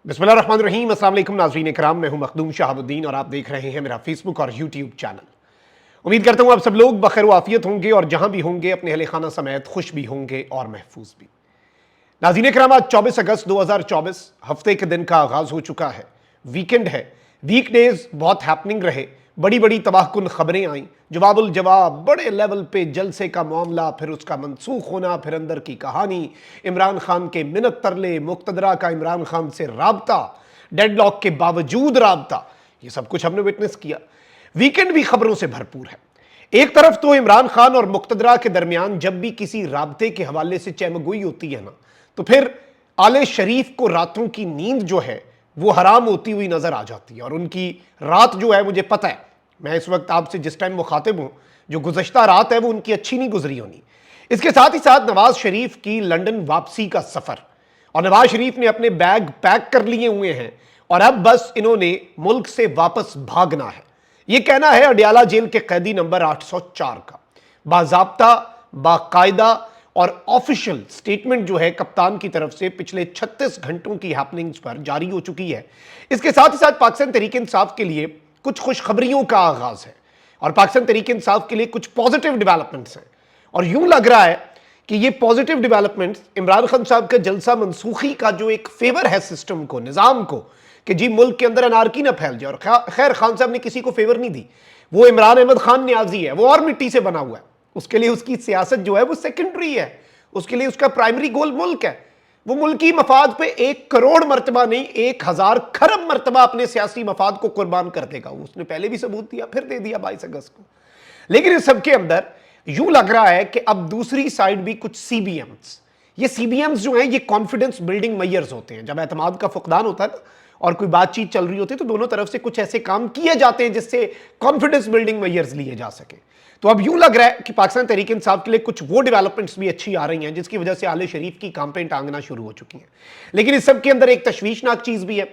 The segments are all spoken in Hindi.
बिस्मिल्लाहिर्रहमानिर्रहीम। अस्सलाम वालेकुम नाज़रीन इकराम, मैं हूं मखदूम शहाबुद्दीन और आप देख रहे हैं मेरा फेसबुक और यूट्यूब चैनल। उम्मीद करता हूं आप सब लोग बखैर आफियत होंगे और जहां भी होंगे अपने अहले खाना समेत खुश भी होंगे और महफूज भी। नाज़रीन इकराम, आज 24 अगस्त 2024 हफ्ते के दिन का आगाज हो चुका है। वीकेंड है, वीकडेज बहुत हैपनिंग रहे, बड़ी बड़ी तबाहकुन खबरें आई, जवाबुल जवाब, बड़े लेवल पे जलसे का मामला, फिर उसका मनसूख होना, फिर अंदर की कहानी, इमरान खान के मिन्नत तरले, मुक्तदरा का इमरान खान से राबता, डेडलॉक के बावजूद राबता, ये सब कुछ हमने विटनेस किया। वीकेंड भी खबरों से भरपूर है। एक तरफ तो इमरान खान और मुक्तदरा के दरमियान जब भी किसी राबते के हवाले से चहमगोई होती है ना, तो फिर आले शरीफ को रातों की नींद जो है वो हराम होती हुई नजर आ जाती है। और उनकी रात जो है, मुझे पता है, मैं इस वक्त आपसे जिस टाइम मुखातिब हूं, जो गुज़श्ता रात है वो उनकी अच्छी नहीं गुजरी होनी। इसके साथ ही साथ नवाज शरीफ की लंदन वापसी का सफर, और नवाज शरीफ ने अपने बैग पैक कर लिए हुए हैं और अब बस इन्होंने मुल्क से वापस भागना है। यह कहना है अडयाला जेल के कैदी नंबर 804 का। बाज़ाब्ता, बाकायदा और ऑफिशियल स्टेटमेंट जो है कप्तान की तरफ से पिछले 36 घंटों की हैपनिंग्स पर जारी हो चुकी है। इसके साथ ही साथ पाकिस्तान तहरीक इंसाफ के लिए कुछ खुशखबरियों का आगाज है और पाकिस्तान तहरीक इंसाफ के लिए कुछ पॉजिटिव डेवलपमेंट्स हैं। और यूं लग रहा है कि ये पॉजिटिव डेवलपमेंट्स इमरान खान साहब का जलसा मनसूखी का जो एक फेवर है सिस्टम को, निजाम को, कि जी मुल्क के अंदर अनारकी ना फैल जाए। और खैर खान साहब ने किसी को फेवर नहीं दी, वो इमरान अहमद खान न्याजी है, वो और मिट्टी से बना हुआ है। उसके लिए उसकी सियासत जो है वो सेकेंडरी है, उसके लिए उसका प्राइमरी गोल मुल्क है। वो मुल्की मफाद पे 1 करोड़ मरतबा नहीं, 1000 खरब मरतबा अपने सियासी मफाद को कुर्बान कर देगा। उसने पहले भी सबूत दिया, फिर दे दिया 22 अगस्त को। लेकिन इस सबके अंदर यूं लग रहा है कि अब दूसरी साइड भी कुछ सीबीएम्स, ये सीबीएम्स जो हैं ये कॉन्फिडेंस बिल्डिंग मेजर्स होते हैं। जब एतमाद का फुकदान होता है ना और कोई बातचीत चल रही होती है तो दोनों तरफ से कुछ ऐसे काम किए जाते हैं जिससे कॉन्फिडेंस बिल्डिंग मेजर्स लिए जा सके। तो अब यूं लग रहा है कि पाकिस्तान तहरीक इंसाफ के लिए कुछ वो डेवलपमेंट्स भी अच्छी आ रही हैं जिसकी वजह से आले शरीफ की कांपें टांगना शुरू हो चुकी हैं। लेकिन इस सब के अंदर एक तशवीशनाक चीज भी है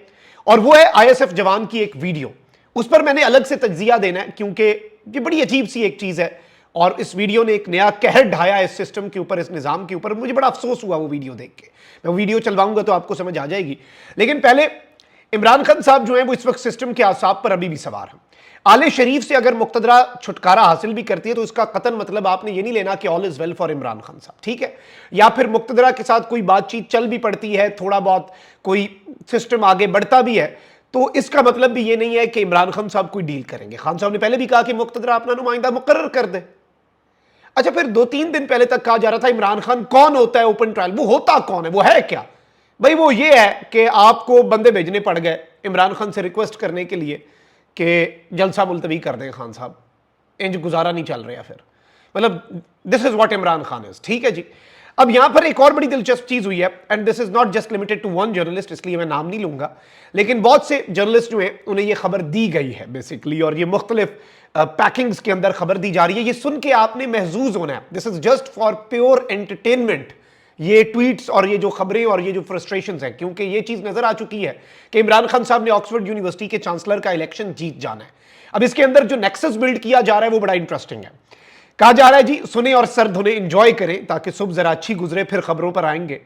और वो है आईएसएफ जवान की एक वीडियो। उस पर मैंने अलग से तज्जिया देना है क्योंकि ये बड़ी अजीब सी एक चीज है और इस वीडियो ने एक नया कहर ढाया इस सिस्टम के ऊपर, इस निजाम के ऊपर। मुझे बड़ा अफसोस हुआ वो वीडियो देख के। मैं वीडियो चलवाऊंगा तो आपको समझ आ जाएगी। लेकिन पहले इमरान खान साहब जो है वो इस वक्त सिस्टम के आसाब पर अभी भी सवार हैं। आले शरीफ से अगर मुक्तदरा छुटकारा हासिल भी करती है तो इसका कतन मतलब आपने ये नहीं लेना कि all is well for Imran Khan साहब, ठीक है। या फिर मुक्तदरा के साथ कोई बातचीत चल भी पड़ती है, थोड़ा बहुत कोई सिस्टम आगे बढ़ता भी है, तो इसका मतलब भी ये नहीं है कि इमरान खान साहब कोई डील करेंगे। खान साहब ने पहले भी कहा कि मुक्तदरा अपना नुमाइंदा मुकर्रर कर दे। अच्छा, फिर 2-3 दिन पहले तक कहा जा रहा था इमरान खान कौन होता है ओपन ट्रायल, वो होता कौन है, वो है क्या भाई? वो ये है कि आपको बंदे भेजने पड़ गए इमरान खान से रिक्वेस्ट करने के लिए कि जलसा मुलतवी कर दें खान साहब, इंज गुजारा नहीं चल रहा। फिर मतलब this is what Imran Khan is, ठीक है जी। अब यहां पर एक और बड़ी दिलचस्प चीज हुई है and this is not just limited to one journalist, इसलिए मैं नाम नहीं लूंगा, लेकिन बहुत से जर्नलिस्ट जो हैं उन्हें यह खबर दी गई है बेसिकली, और ये मुख्तलिफ पैकिंग्स के अंदर खबर दी जा रही है। ये सुन के आपने महजूज होना है, this is just for pure entertainment, ये ट्वीट्स और ये जो खबरें और ये जो फ्रस्ट्रेशंस हैं, क्योंकि ये चीज नजर आ चुकी है कि इमरान खान साहब ने ऑक्सफोर्ड यूनिवर्सिटी के चांसलर का इलेक्शन जीत जाना है। अब इसके अंदर जो नेक्सस बिल्ड किया जा रहा है वो बड़ा इंटरेस्टिंग है। कहा जा रहा है जी सुने और सर धुने एंजॉय करें ताकि सुबह जरा अच्छी गुजरे, फिर खबरों पर आएंगे।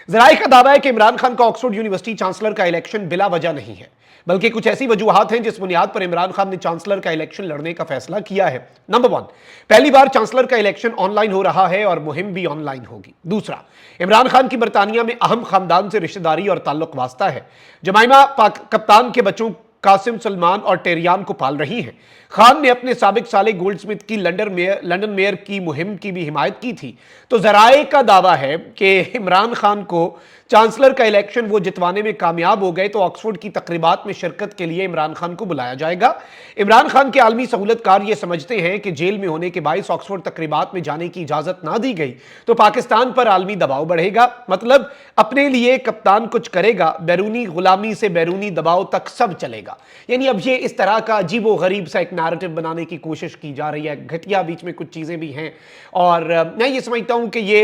जराए का दावा है कि इमरान खान का ऑक्सफोर्ड यूनिवर्सिटी चांसलर का इलेक्शन बिला वजह नहीं है, बल्कि कुछ ऐसी वजूहात हैं जिस बुनियाद पर इमरान खान ने चांसलर का इलेक्शन लड़ने का फैसला किया है। नंबर 1, पहली बार चांसलर का इलेक्शन ऑनलाइन हो रहा है और मुहिम भी ऑनलाइन होगी। दूसरा, इमरान खान की बरतानिया में अहम खानदान से रिश्तेदारी और ताल्लुक वास्ता है। जमाइमा कप्तान के बच्चों कासिम, सलमान और टेरियान को पाल रही हैं। खान ने अपने साबिक साले गोल्डस्मिथ की लंदन मेयर की मुहिम की भी हिमायत की थी। तो जराए का दावा है कि इमरान खान को चांसलर का इलेक्शन वो जितवाने में कामयाब हो गए तो ऑक्सफोर्ड की तकरीबात में शिरकत के लिए इमरान खान को बुलाया जाएगा। इमरान खान के आलमी सहूलतकार ये समझते हैं कि जेल में होने के बायस ऑक्सफोर्ड तकरीबात में जाने की इजाजत ना दी गई तो पाकिस्तान पर आलमी दबाव बढ़ेगा। मतलब अपने लिए कप्तान कुछ करेगा, बैरूनी गुलामी से बैरूनी दबाव तक सब चलेगा। यानी अब ये इस तरह का अजीबो गरीब सा एक नैरेटिव बनाने की कोशिश की जा रही है। घटिया बीच में कुछ चीजें भी हैं और मैं ये समझता हूं कि ये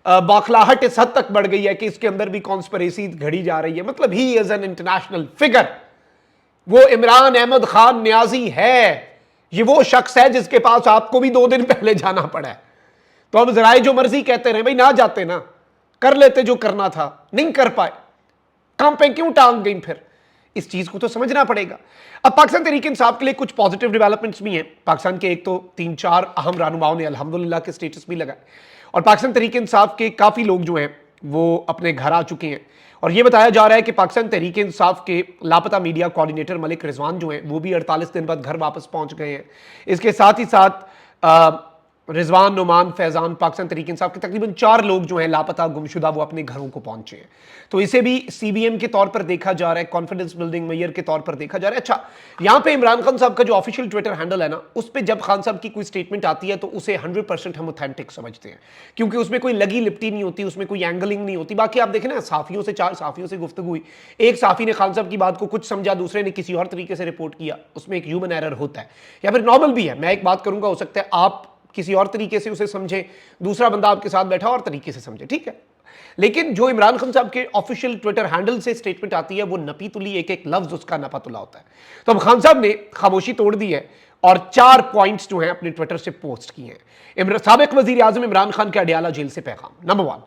बौखलाहट इस हद तक बढ़ गई है कि इसके अंदर भी कॉन्स्पिरेसी घड़ी जा रही है। मतलब he is an international figure, वो इमरान अहमद खान न्याजी है, ये वो शख्स है जिसके पास आपको भी 2 दिन पहले जाना पड़ा है। तो अब जराए जो मर्जी कहते रहे, भाई ना जाते ना, कर लेते जो करना था, नहीं कर पाए। काम पे क्यों टांग गई फिर? इस चीज को तो समझना पड़ेगा। अब पाकिस्तान तहरीक इंसाफ के लिए कुछ पॉजिटिव डेवलपमेंट्स भी हैं। पाकिस्तान के एक तो 3-4 अहम रहनुमाओं ने अल्हम्दुलिल्लाह के स्टेटस भी लगाए और पाकिस्तान तहरीक इंसाफ के काफी लोग जो हैं वो अपने घर आ चुके हैं। और यह बताया जा रहा है कि पाकिस्तान तहरीक इंसाफ के लापता मीडिया कोऑर्डिनेटर मलिक रिजवान जो हैं वो भी 48 दिन बाद घर वापस पहुंच गए हैं। इसके साथ ही साथ रिजवान, नुमान, फैजान, पाकिस्तान तहरीक इंसाफ के तकरीबन 4 लोग जो हैं लापता, गुमशुदा, वो अपने घरों को पहुंचे हैं। तो इसे भी सीबीएम के तौर पर देखा जा रहा है, कॉन्फिडेंस बिल्डिंग मेयर के तौर पर देखा जा रहा है। अच्छा, यहां पे इमरान खान साहब का जो ऑफिशियल ट्विटर हैंडल है ना, उस पर जब खान साहब की कोई स्टेटमेंट आती है तो उसे 100% हम ऑथेंटिक समझते हैं, क्योंकि उसमें कोई लगी लिपटी नहीं होती, उसमें कोई एंगलिंग नहीं होती। बाकी आप देखें ना, साफियों से 4 साफियों से गुफ्तगू हुई, एक साफी ने खान साहब की बात को कुछ समझा, दूसरे ने किसी और तरीके से रिपोर्ट किया, उसमें एक ह्यूमन एरर होता है या फिर नॉर्मल भी है। मैं एक बात करूंगा, हो सकता है आप किसी और तरीके से उसे समझे, दूसरा बंदा आपके साथ बैठा और तरीके से समझे, ठीक है। लेकिन जो इमरान खान साहब के ऑफिशियल ट्विटर हैंडल से स्टेटमेंट आती है वो नपी तुली, एक एक लफ्ज उसका नपा तुला होता है। तो अब खान साहब ने खामोशी तोड़ दी है और 4 पॉइंट्स जो हैं अपने ट्विटर से पोस्ट किए हैं। साबिक वजीर आजम इमरान खान के अडियाला जेल से पैगाम। नंबर 1,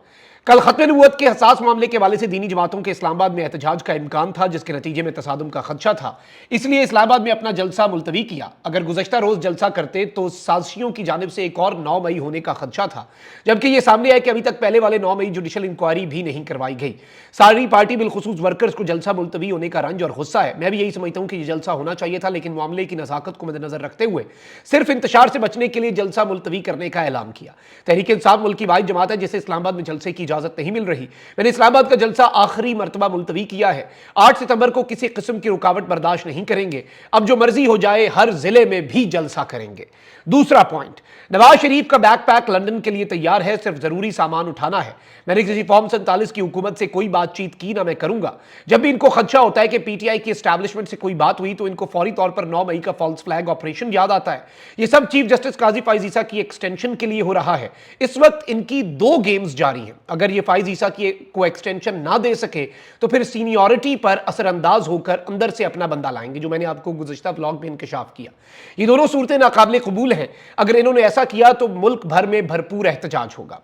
कल खत्म नबूवत के हसास मामले के हवाले से दीनी जमातों के इस्लामाबाद में एहतजाज का इम्कान था, जिसके नतीजे में तसादुम का खदशा था, इसलिए इस्लामाबाद में अपना जलसा मुलतवी किया। अगर गुज़श्ता रोज जलसा करते तो साजिशियों की जानिब से एक और 9 मई होने का खदशा था, जबकि यह सामने आया कि अभी तक पहले वाले 9 मई जुडिशल इंक्वायरी भी नहीं करवाई गई। सारी पार्टी बिलखुसूस वर्कर्स को जलसा मुलतवी होने का रंज और गुस्सा है। मैं भी यही समझता हूं कि यह जलसा होना चाहिए था, लेकिन मामले की नज़ाकत को मद्देनजर रखते हुए सिर्फ इंतशार से बचने के लिए जलसा मुलतवी करने का ऐलान किया। तहरीक इंसाफ मुल्क की वाहिद जमात है जिसे इस्लामाबाद में जलसे की इजाजत नहीं मिल रही। मैंने इस्लामाबाद का जलसा आखिरी मर्तबा मुलतवी किया है। 8 सितंबर को किसी किस्म की रुकावट बर्दाश्त नहीं करेंगे। अब जो मर्जी हो जाए, हर जिले में भी जलसा करेंगे। दूसरा पॉइंट, नवाज शरीफ का बैकपैक लंदन के लिए तैयार है, सिर्फ जरूरी सामान उठाना है। मैंने किसी फॉर्म 47 की हुकूमत से कोई बातचीत की, ना मैं करूंगा। जब भी इनको खदशा होता है कि पीटीआई की एस्टैब्लिशमेंट से कोई बात हुई तो इनको फौरी तौर पर 9 मई का फॉल्स फ्लैग ऑपरेशन याद आता है। यह सब चीफ जस्टिस काजी फाइज ईसा की एक्सटेंशन के लिए हो रहा है। इस वक्त इनकी 2 गेम्स जारी हैं। अगर ये फाइज ईसा की को एक्सटेंशन ना दे सके तो फिर सीनियरिटी पर असरअंदाज होकर अंदर से अपना बंदा लाएंगे, जो मैंने आपको गुज़श्ता व्लॉग में इंकशाफ किया। ये दोनों सूरतें नाकाबिले कबूल हैं। अगर इन्होंने ऐसा किया तो मुल्क भर में भरपूर एहतजाज होगा।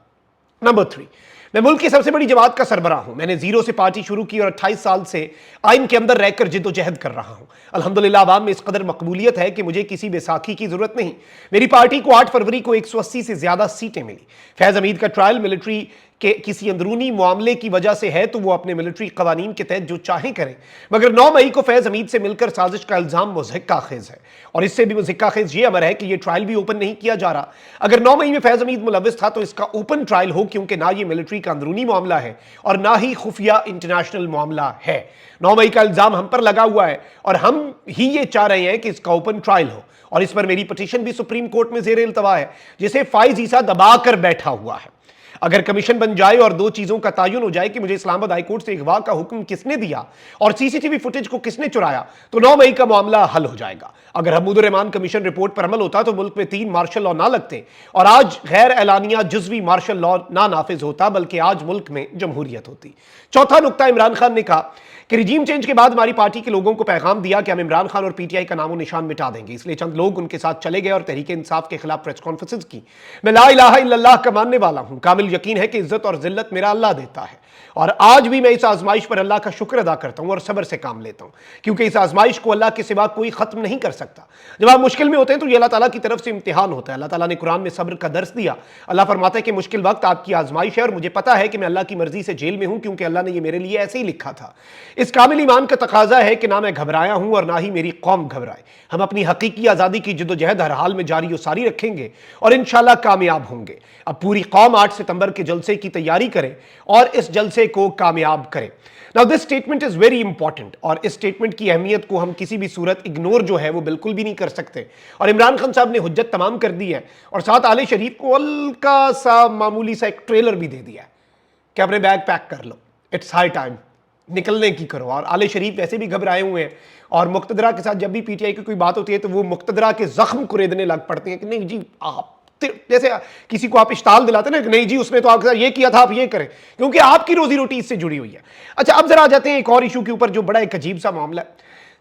नंबर 3, मैं मुल्क की सबसे बड़ी जमात का सरबराह हूं। मैंने जीरो से पार्टी शुरू की और 28 साल से आइन के अंदर रहकर जिद्दोजहद कर रहा हूं। अल्हम्दुलिल्लाह अवाम में इस कदर मकबूलियत है कि मुझे किसी बैसाखी की जरूरत नहीं। मेरी पार्टी को 8 फरवरी को 180 से ज्यादा सीटें मिली। फैज हमीद का ट्रायल मिलिट्री के किसी अंदरूनी मामले की वजह से है तो वो अपने मिलिट्री कवानीन के तहत जो चाहे करें, मगर 9 मई को फैज हमीद से मिलकर साजिश का इल्जाम मुज़हिक्का-खेज़ है। और इससे भी मुज़हिक्का-खेज़ ये अमर है कि ये ट्रायल भी ओपन नहीं किया जा रहा। अगर 9 मई में फैज हमीद मुलविस था तो इसका ओपन ट्रायल हो, क्योंकि ना ये मिलिट्री का अंदरूनी मामला है और ना ही खुफिया इंटरनेशनल मामला है। 9 मई का इल्जाम हम पर लगा हुआ है और हम ही ये चाह रहे हैं कि इसका ओपन ट्रायल हो। और इस पर मेरी पिटीशन भी सुप्रीम कोर्ट में ज़ेर इल्तवा है, जिसे फाइज ईसा दबा कर बैठा हुआ है। अगर कमीशन बन जाए और 2 चीजों का तयन हो जाए कि मुझे इस्लामाबाद हाईकोर्ट से अगवा का हुक्म किसने दिया और सीसीटीवी फुटेज को किसने चुराया, तो 9 मई का मामला हल हो जाएगा। अगर हमूदुर रहमान कमीशन रिपोर्ट पर अमल होता तो मुल्क में 3 मार्शल लॉ ना लगते और आज गैर एलानिया जुजवी मार्शल लॉ ना नाफिज होता, बल्कि आज मुल्क में जमहूरियत होती। चौथा नुक्ता, इमरान खान ने कहा कि रिजीम चेंज के बाद हमारी पार्टी के लोगों को पैगाम दिया कि हम इमरान खान और पीटीआई का नामो निशान मिटा देंगे, इसलिए चंद लोग उनके साथ चले गए और तहरीक इंसाफ के खिलाफ प्रेस कॉन्फ्रेंस की। मैं ला इलाहा इल्लल्लाह का मानने वाला हूं। कामिल यकीन है कि इज्जत और जिल्लत मेरा अल्लाह देता है और आज भी मैं इस आजमाइश पर अल्लाह का शुक्र अदा करता हूं और सब्र से काम लेता हूं, क्योंकि इस आजमाइश को अल्लाह के सिवा कोई खत्म नहीं कर सकता। जब आप मुश्किल में होते हैं तो ये अल्लाह ताला की तरफ से इम्तिहान होता है। अल्लाह ताला ने कुरान में सब्र का दर्स दिया। अल्लाह फरमाता है कि मुश्किल वक्त आपकी आजमाइश है और मुझे पता है कि मैं अल्लाह की मर्जी से जेल में हूं, क्योंकि अल्लाह ने ये मेरे लिए ऐसे ही लिखा था। इस कामिल ईमान का तकाजा है कि ना मैं घबराया हूं और ना ही मेरी कौम घबराए। हम अपनी हकीकी आज़ादी की जिद्दोजहद हर हाल में जारी और सारी रखेंगे और इंशाल्लाह कामयाब होंगे। अब पूरी कौम 8 सितंबर के जलसे की तैयारी करे और इस जलसे को कामयाब करें। Now this statement is very important और इस स्टेटमेंट की अहमियत को हम किसी भी सूरत इग्नोर जो है वो बिल्कुल भी नहीं कर सकते। और इमरान खान साहब ने हुज्जत तमाम कर दी है और साथ आले शरीफ को हल्का सा मामूली सा एक ट्रेलर भी दे दिया है कि अपने बैग पैक कर लो, इट्स हाई टाइम, निकलने की करो। और आले शरीफ वैसे भी घबराए हुए हैं और मुक्तदरा के साथ जब भी पीटीआई की कोई बात होती है तो वो मुक्तदरा के जख्म कुरेदने लग पड़ते हैं कि नहीं जी, आप जैसे किसी को आप इश्ताल दिलाते ना कि नहीं जी उसने तो आपके साथ ये किया था, आप ये करें, क्योंकि आपकी रोजी रोटी इससे जुड़ी हुई है। अच्छा, अब जरा आ जाते हैं एक और इशू के ऊपर जो बड़ा एक अजीब सा मामला है।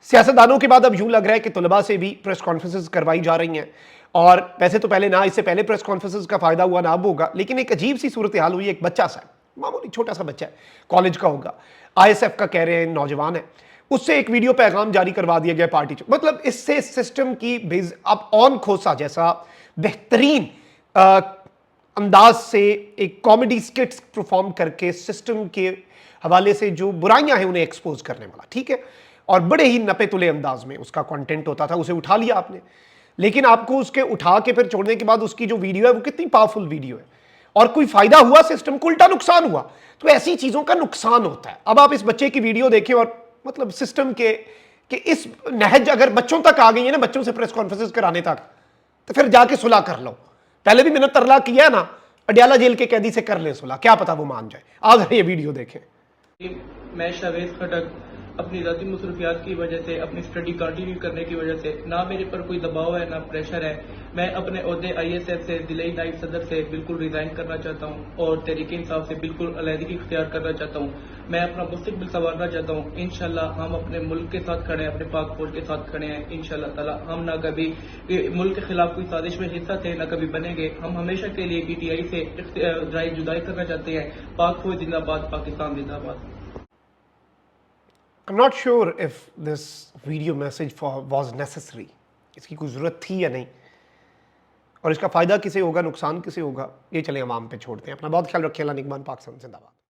सियासतदानों के बाद अब यूं लग रहा है कि तलबा से भी प्रेस कॉन्फ्रेंसेस करवाई जा रही हैं और वैसे तो पहले ना, इससे पहले प्रेस कॉन्फ्रेंसेस का फायदा हुआ ना अब होगा, लेकिन एक अजीब सी सूरत हाल हुई। एक बच्चा सा मामूली छोटा सा बच्चा है, कॉलेज का होगा, आईएसएफ का कह रहे हैं, नौजवान है, उससे एक वीडियो पैगाम जारी करवा दिया गया पार्टी। मतलब इससे सिस्टम की बेस अब ऑन खोसा जैसा बेहतरीन अंदाज से एक कॉमेडी स्किट्स परफॉर्म करके सिस्टम के हवाले से जो बुराइयां हैं उन्हें एक्सपोज करने वाला, ठीक है, और बड़े ही नपे तुले अंदाज में उसका कंटेंट होता था, उसे उठा लिया आपने। लेकिन आपको उसके उठा के फिर छोड़ने के बाद उसकी जो वीडियो है वो कितनी पावरफुल वीडियो है, और कोई फायदा हुआ सिस्टम को, उल्टा नुकसान हुआ। तो ऐसी चीजों का नुकसान होता है। अब आप इस बच्चे की वीडियो देखें और मतलब सिस्टम के कि इस नहज अगर बच्चों तक आ गई है ना, बच्चों से प्रेस कॉन्फ्रेंस कराने तक, तो फिर जाके सुलह कर लो। पहले भी मैंने तरला किया है ना, अडयाला जेल के कैदी से कर ले सुलह, क्या पता वो मान जाए। आज ये वीडियो देखें। मैं शावेद खटक अपनी ज़ाती मसरूफियात की वजह से, अपनी स्टडी कंटिन्यू करने की वजह से, ना मेरे पर कोई दबाव है ना प्रेशर है, मैं अपने ओहदे आईएसएफ से, ज़िले नायब सदर से बिल्कुल रिजाइन करना चाहता हूँ और तहरीक इंसाफ से बिल्कुल अलहदगी इख्तियार करना चाहता हूँ। मैं अपना मुस्तकबिल संवारना चाहता हूँ। इंशाल्लाह हम अपने मुल्क के साथ खड़े हैं, अपने पाक फौज के साथ खड़े हैं। इंशाल्लाह ताला हम ना कभी मुल्क के खिलाफ कोई साजिश में हिस्सा थे, ना कभी बनेंगे। हम हमेशा के लिए पीटीआई से राय जुदाई करना चाहते हैं। पाक फौज जिंदाबाद, पाकिस्तान जिंदाबाद। I'm not sure if this video message was necessary. इसकी कोई ज़रूरत थी या नहीं, और इसका फ़ायदा किसे होगा, नुकसान किसे होगा, ये चले अवाम पे छोड़ते हैं। अपना बहुत ख्याल रखिए। अल्लाह निगहबान। पाकिस्तान जिंदाबाद।